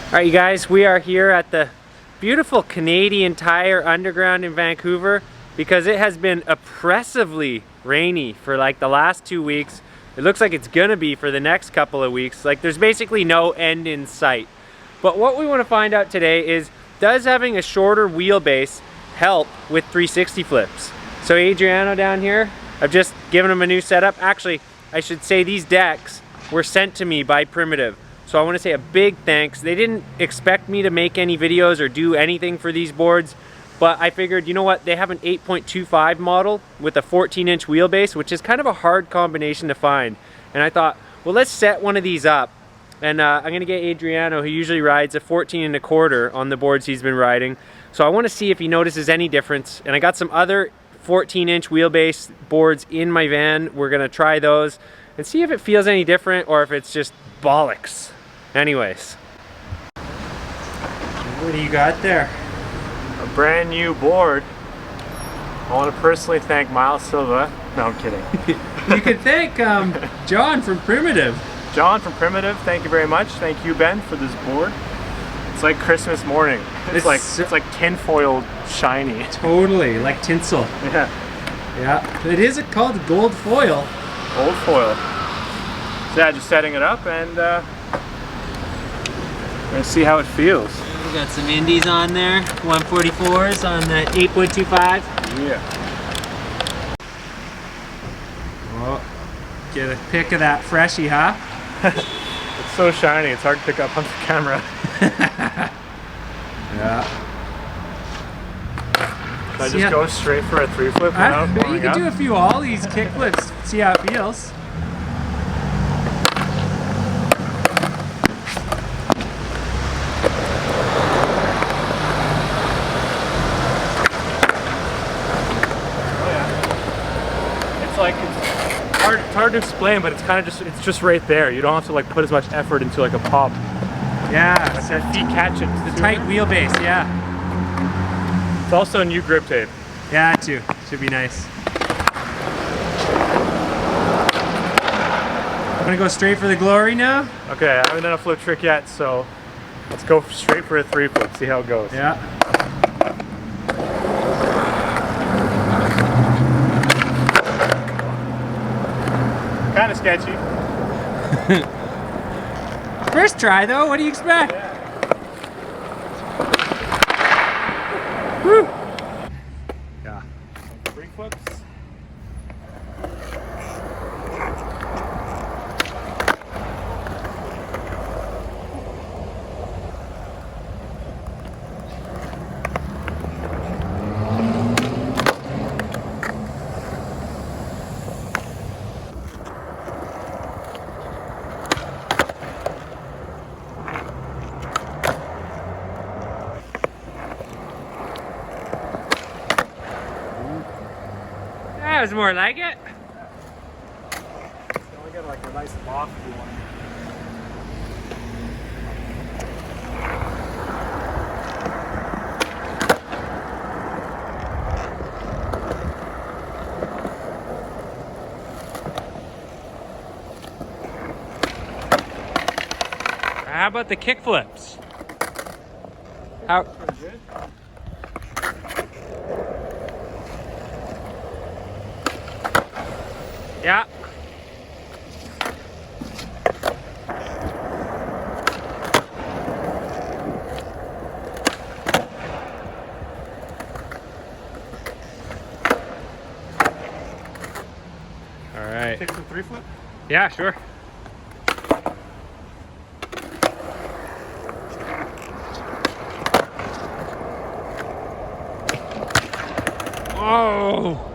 Alright you guys, we are here at the beautiful Canadian Tire Underground in Vancouver because it has been oppressively rainy for like the last 2 weeks. It looks like it's gonna be for the next couple of weeks. Like there's basically no end in sight. But what we want to find out today is, does having a shorter wheelbase help with 360 flips? So Adriano down here, I've just given him a new setup. Actually, I should say these decks were sent to me by Primitive. So I want to say a big thanks. They didn't expect me to make any videos or do anything for these boards, but I figured, you know what, they have an 8.25 model with a 14-inch wheelbase, which is kind of a hard combination to find. And I thought, well, let's set one of these up. And I'm going to get Adriano, who usually rides a 14.25 on the boards he's been riding. So I want to see if he notices any difference. And I got some other 14-inch wheelbase boards in my van. We're going to try those and see if it feels any different or if it's just bollocks. Anyways, what do you got there? A brand new board. I want to personally thank Miles Silva. No, I'm kidding. You could thank John from Primitive. John from Primitive, thank you very much. Thank you, Ben, for this board. It's like Christmas morning. It's like tinfoil shiny. Totally, like tinsel. Yeah. Yeah. It is called gold foil. Gold foil. So yeah, just setting it up and we're gonna see how it feels. We got some indies on there, 144s on the 8.25. Yeah. Oh, get a pic of that freshie, huh? It's so shiny, it's hard to pick up on the camera. Yeah. Should I just go straight for a 3-flip now? You can do a few ollies, kick flips, see how it feels. It's hard to explain, but it's kind of it's just right there. You don't have to like put as much effort into like a pop. Yeah, like your feet catch it. The tight wheelbase, yeah. It's also a new grip tape. Yeah, too. Should be nice. I'm gonna go straight for the glory now. Okay, I haven't done a flip trick yet, so let's go straight for a 3-flip. See how it goes. Yeah. Kind of sketchy. First try though, what do you expect? Yeah. Woo! Yeah. 3 flips. That was more like it. Only get like a nice lofty one. How about the kick flips? How? Pretty good. Yeah. All right. Take some 3-flip? Yeah, sure. Oh.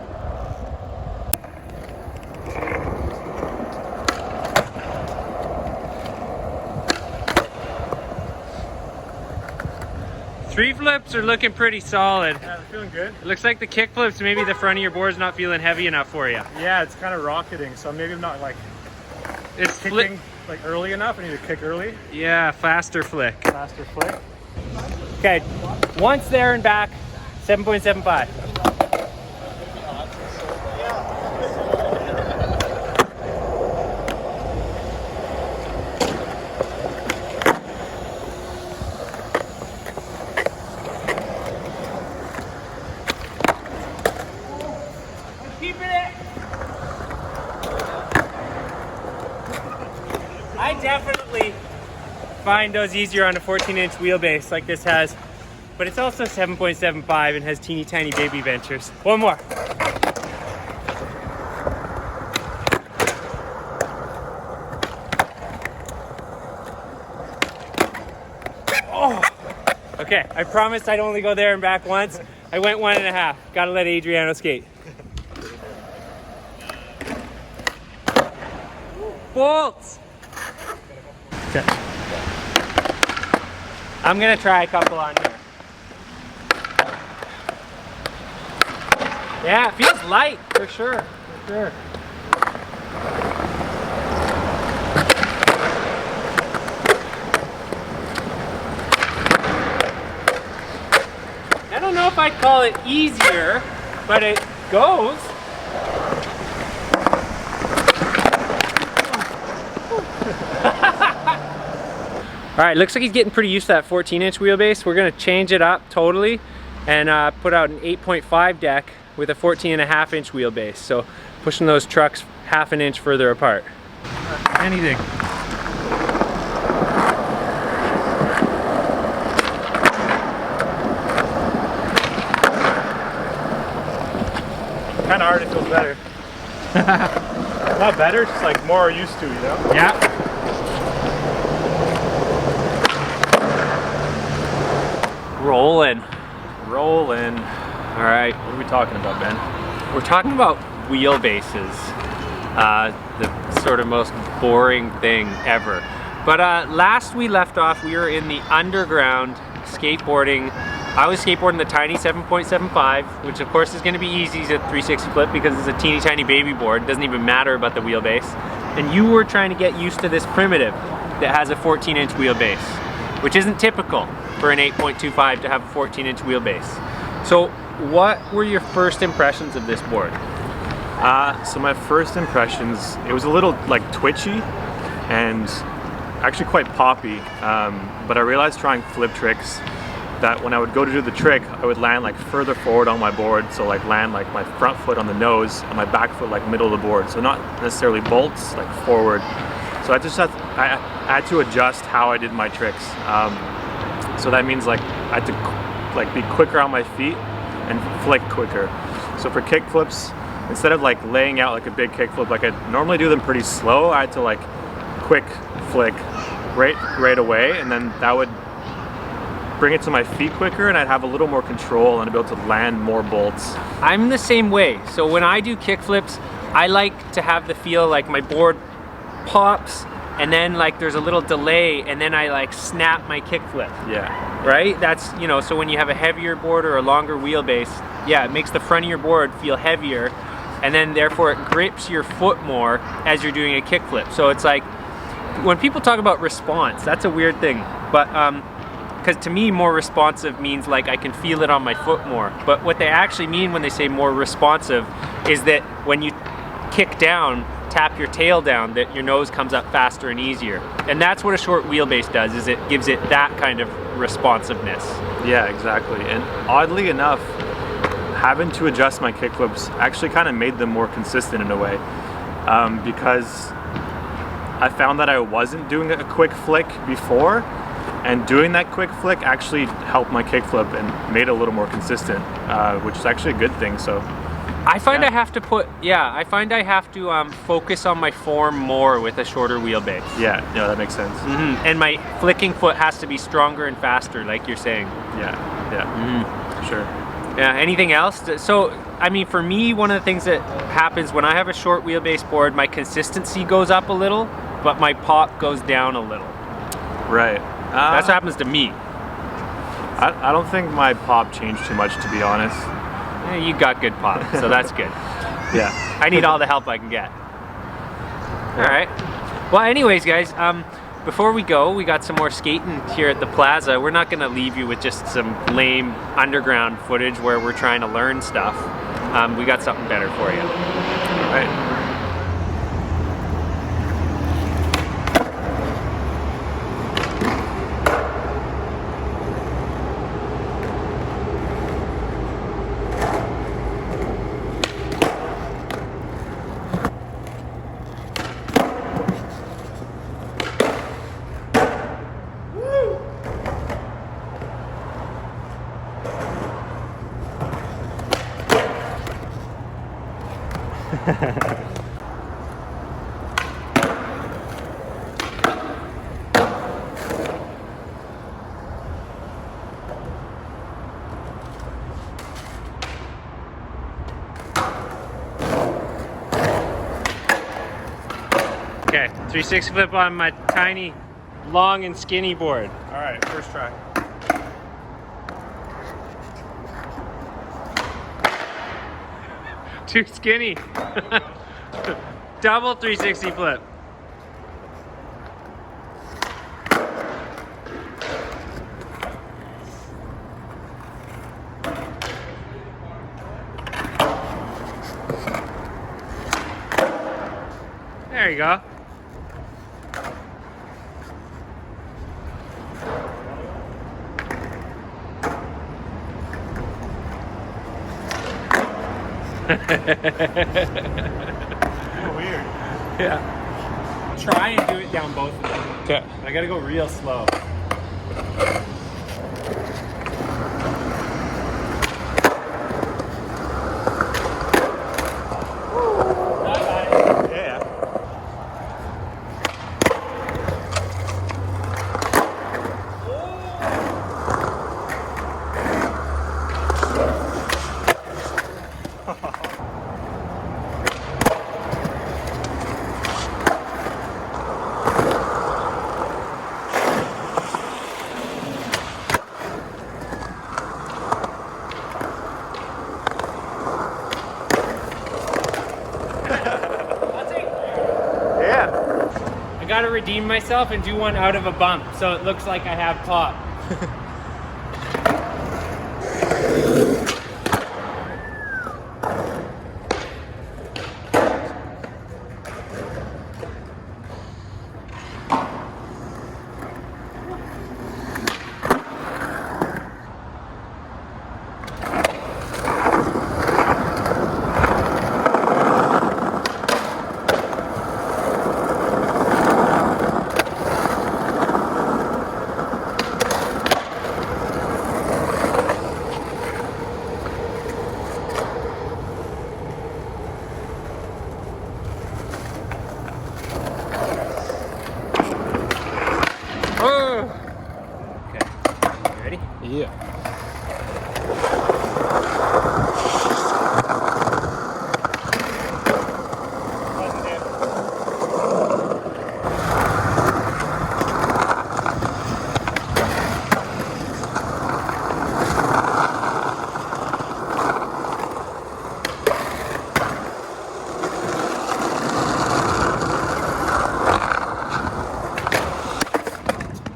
3 flips are looking pretty solid. Yeah, they're feeling good. It looks like the kick flips, maybe the front of your board's not feeling heavy enough for you. Yeah, it's kind of rocketing, so maybe I'm not like It's kicking like early enough. I need to kick early. Yeah, faster flick. Faster flick. Okay, once there and back, 7.75. find those easier on a 14-inch wheelbase like this has. But it's also 7.75 and has teeny tiny baby ventures. One more. Oh! Okay, I promised I'd only go there and back once. I went 1.5. Gotta let Adriano skate. Bolts! Okay. I'm gonna try a couple on here. Yeah, it feels light, for sure, for sure. I don't know if I'd call it easier, but it goes. All right, looks like he's getting pretty used to that 14-inch wheelbase. We're gonna change it up totally and put out an 8.5 deck with a 14.5-inch wheelbase. So pushing those trucks half an inch further apart. Anything. Kind of hard, it feels better. Not better, just like more used to, you know? Yeah. Rolling. Rolling. All right. What are we talking about, Ben? We're talking about wheelbases. The sort of most boring thing ever. But last we left off, we were in the underground skateboarding. I was skateboarding the tiny 7.75, which of course is going to be easy as a 360 flip because it's a teeny tiny baby board. It doesn't even matter about the wheelbase. And you were trying to get used to this primitive that has a 14-inch wheelbase, which isn't typical for an 8.25 to have a 14-inch wheelbase. So what were your first impressions of this board? So my first impressions, it was a little like twitchy and actually quite poppy, but I realized trying flip tricks that when I would go to do the trick, I would land like further forward on my board, so like land like my front foot on the nose and my back foot like middle of the board, so not necessarily bolts, like forward. So I had to adjust how I did my tricks. So that means like I had to like be quicker on my feet and flick quicker. So for kick flips, instead of like laying out like a big kick flip, like I normally do them pretty slow, I had to like quick flick right away, and then that would bring it to my feet quicker and I'd have a little more control and I'd be able to land more bolts. I'm the same way. So when I do kick flips, I like to have the feel like my board pops and then like there's a little delay and then I like snap my kick flip. Yeah. Right? That's, you know, so when you have a heavier board or a longer wheelbase, yeah, it makes the front of your board feel heavier and then therefore it grips your foot more as you're doing a kick flip. So it's like, when people talk about response, that's a weird thing. But because to me, more responsive means like I can feel it on my foot more. But what they actually mean when they say more responsive is that when you kick down, tap your tail down, that your nose comes up faster and easier. And that's what a short wheelbase does, is it gives it that kind of responsiveness. Yeah, exactly. And oddly enough, having to adjust my kick flips actually kind of made them more consistent in a way. Because I found that I wasn't doing a quick flick before, and doing that quick flick actually helped my kickflip and made it a little more consistent, which is actually a good thing. So I find I have to focus on my form more with a shorter wheelbase. Yeah, no, that makes sense. Mm-hmm. And my flicking foot has to be stronger and faster, like you're saying. Yeah, sure. Yeah, anything else? So, I mean, for me, one of the things that happens when I have a short wheelbase board, my consistency goes up a little, but my pop goes down a little. Right. That's what happens to me. I don't think my pop changed too much, to be honest. Yeah, you got good pop, so that's good. Yeah. I need all the help I can get. All right. Well, anyways, guys, before we go, we got some more skating here at the plaza. We're not going to leave you with just some lame underground footage where we're trying to learn stuff. We got something better for you. All right. Okay, 360 flip on my tiny, long and skinny board. All right, first try. Too skinny. Double 360 flip. There you go. Weird. Yeah. Try and do it down both of them. Okay. I gotta go real slow. Yeah. I gotta redeem myself and do one out of a bump so it looks like I have pop. Yeah.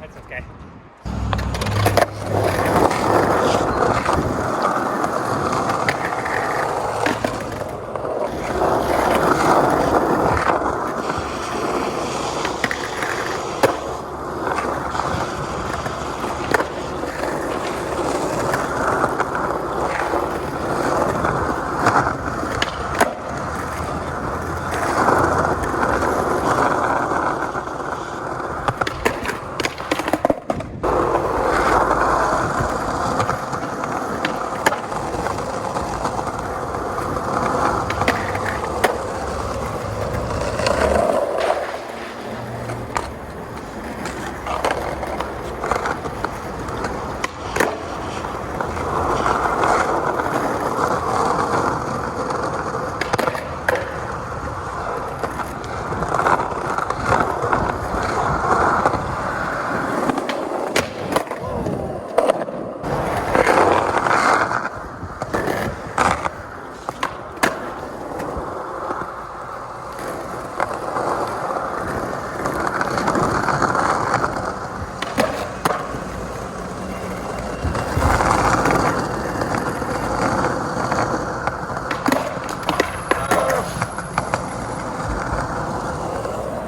That's okay.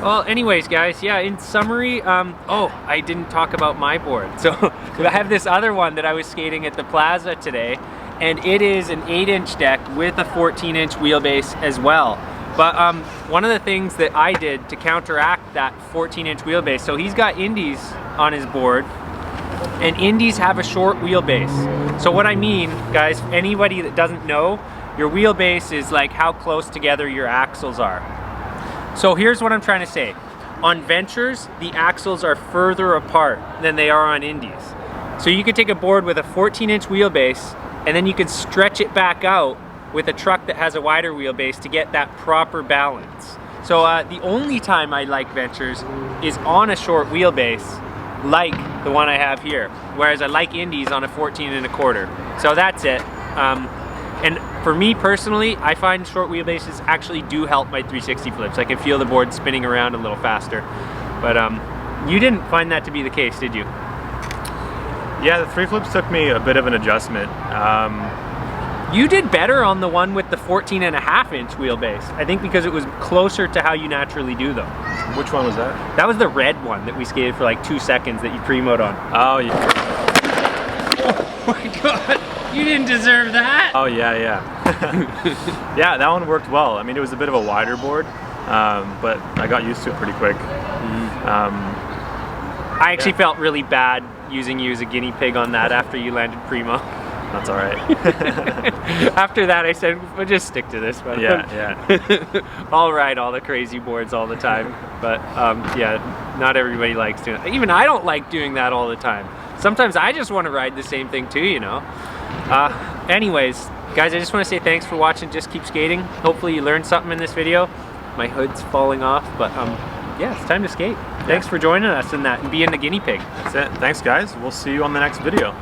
Well, anyways, guys, yeah, in summary, oh, I didn't talk about my board. So I have this other one that I was skating at the plaza today, and it is an 8-inch deck with a 14-inch wheelbase as well. But one of the things that I did to counteract that 14-inch wheelbase, so he's got indies on his board, and indies have a short wheelbase. So what I mean, guys, anybody that doesn't know, Your wheelbase is like how close together your axles are. So here's what I'm trying to say. On Ventures, the axles are further apart than they are on Indies. So you could take a board with a 14-inch wheelbase and then you could stretch it back out with a truck that has a wider wheelbase to get that proper balance. So the only time I like Ventures is on a short wheelbase like the one I have here, whereas I like Indies on a 14.25. So that's it. And for me personally, I find short wheelbases actually do help my 360 flips. I can feel the board spinning around a little faster. But you didn't find that to be the case, did you? Yeah, the 3 flips took me a bit of an adjustment. You did better on the one with the 14.5-inch wheelbase. I think because it was closer to how you naturally do them. Which one was that? That was the red one that we skated for like 2 seconds that you pre-mode on. Oh, yeah. Oh my god, you didn't deserve that. Oh, yeah. Yeah, that one worked well. I mean, it was a bit of a wider board, but I got used to it pretty quick. I actually felt really bad using you as a guinea pig on that after you landed primo. That's all right. After that, I said, we'll just stick to this one. Yeah. I'll ride all the crazy boards all the time, but yeah, not everybody likes doing it. Even I don't like doing that all the time. Sometimes I just want to ride the same thing too, you know. Anyways, guys, I just want to say thanks for watching Just Keep Skating. Hopefully you learned something in this video. My hood's falling off, but yeah, it's time to skate. Thanks for joining us in that and being the guinea pig. That's it. Thanks, guys. We'll see you on the next video.